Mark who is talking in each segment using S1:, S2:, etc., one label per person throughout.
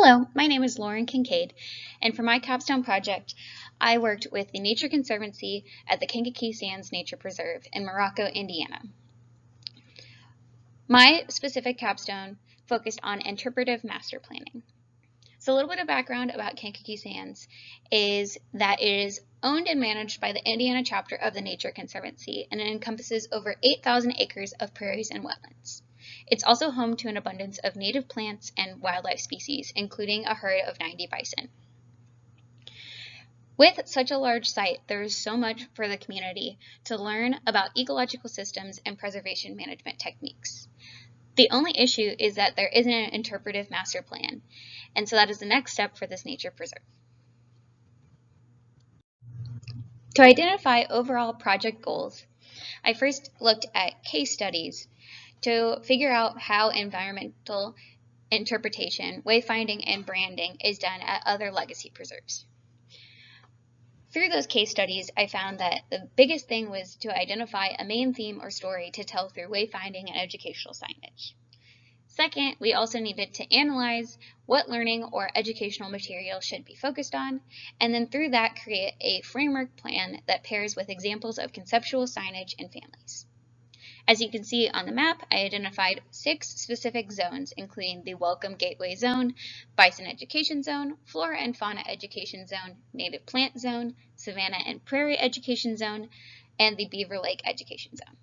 S1: Hello, my name is Lauren Kincaid, and for my capstone project, I worked with the Nature Conservancy at the Kincaid Sands Nature Preserve in Morocco, Indiana. My specific capstone focused on interpretive master planning. So a little bit of background about Kincaid Sands is that it is owned and managed by the Indiana chapter of the Nature Conservancy, and it encompasses over 8,000 acres of prairies and wetlands. It's also home to an abundance of native plants and wildlife species, including a herd of 90 bison. With such a large site, there is so much for the community to learn about ecological systems and preservation management techniques. The only issue is that there isn't an interpretive master plan, and so that is the next step for this nature preserve. To identify overall project goals, I first looked at case studies to figure out how environmental interpretation, wayfinding, and branding is done at other legacy preserves. Through those case studies, I found that the biggest thing was to identify a main theme or story to tell through wayfinding and educational signage. Second, we also needed to analyze what learning or educational material should be focused on, and then through that create a framework plan that pairs with examples of conceptual signage and families. As you can see on the map, I identified 6 specific zones, including the Welcome Gateway Zone, Bison Education Zone, Flora and Fauna Education Zone, Native Plant Zone, Savanna and Prairie Education Zone, and the Beaver Lake Education Zone.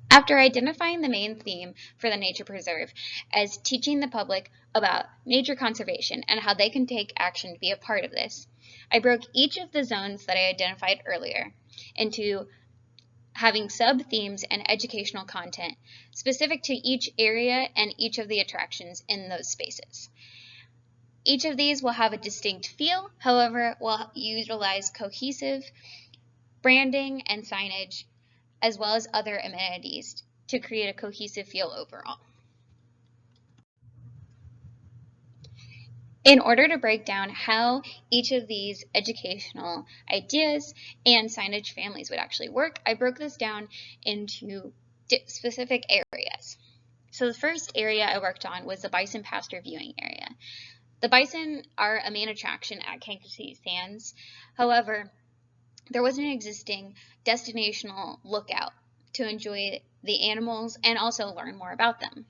S1: After identifying the main theme for the nature preserve as teaching the public about nature conservation and how they can take action to be a part of this, I broke each of the zones that I identified earlier into having sub-themes and educational content specific to each area and each of the attractions in those spaces. Each of these will have a distinct feel, however, will utilize cohesive branding and signage as well as other amenities to create a cohesive feel overall. In order to break down how each of these educational ideas and signage families would actually work, I broke this down into specific areas. So the first area I worked on was the bison pasture viewing area. The bison are a main attraction at Kincaid Sands. However, there was an existing destinational lookout to enjoy the animals and also learn more about them.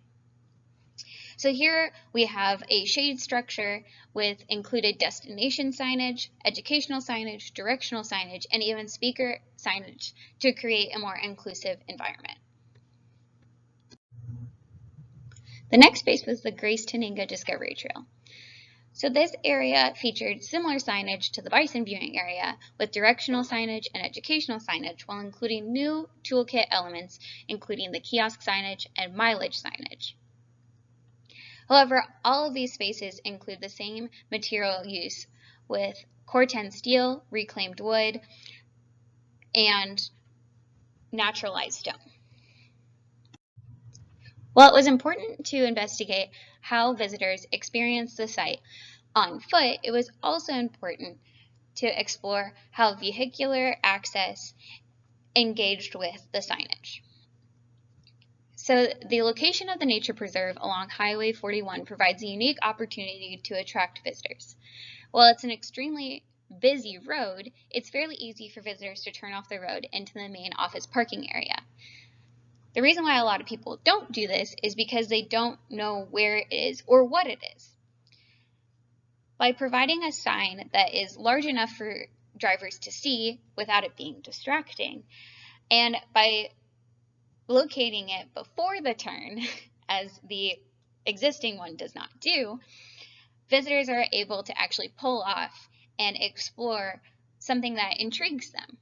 S1: So here we have a shade structure with included destination signage, educational signage, directional signage, and even speaker signage to create a more inclusive environment. The next space was the Grace Taninga Discovery Trail. So this area featured similar signage to the bison viewing area with directional signage and educational signage while including new toolkit elements including the kiosk signage and mileage signage. However, all of these spaces include the same material use with Corten steel, reclaimed wood, and naturalized stone. While it was important to investigate how visitors experience the site on foot, it was also important to explore how vehicular access engaged with the signage. So the location of the nature preserve along Highway 41 provides a unique opportunity to attract visitors. While it's an extremely busy road, it's fairly easy for visitors to turn off the road into the main office parking area. The reason why a lot of people don't do this is because they don't know where it is or what it is. By providing a sign that is large enough for drivers to see without it being distracting, and by locating it before the turn, as the existing one does not do, visitors are able to actually pull off and explore something that intrigues them.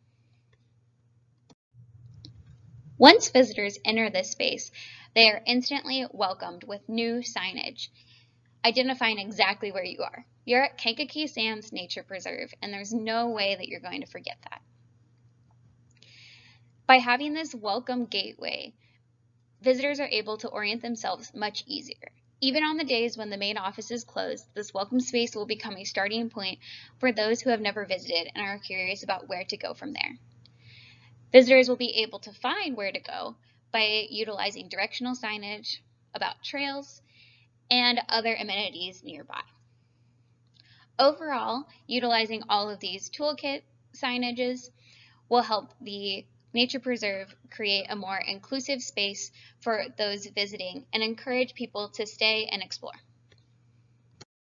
S1: Once visitors enter this space, they are instantly welcomed with new signage, identifying exactly where you are. You're at Kincaid Sands Nature Preserve, and there's no way that you're going to forget that. By having this welcome gateway, visitors are able to orient themselves much easier. Even on the days when the main office is closed, this welcome space will become a starting point for those who have never visited and are curious about where to go from there. Visitors will be able to find where to go by utilizing directional signage about trails and other amenities nearby. Overall, utilizing all of these toolkit signages will help the nature preserve create a more inclusive space for those visiting and encourage people to stay and explore.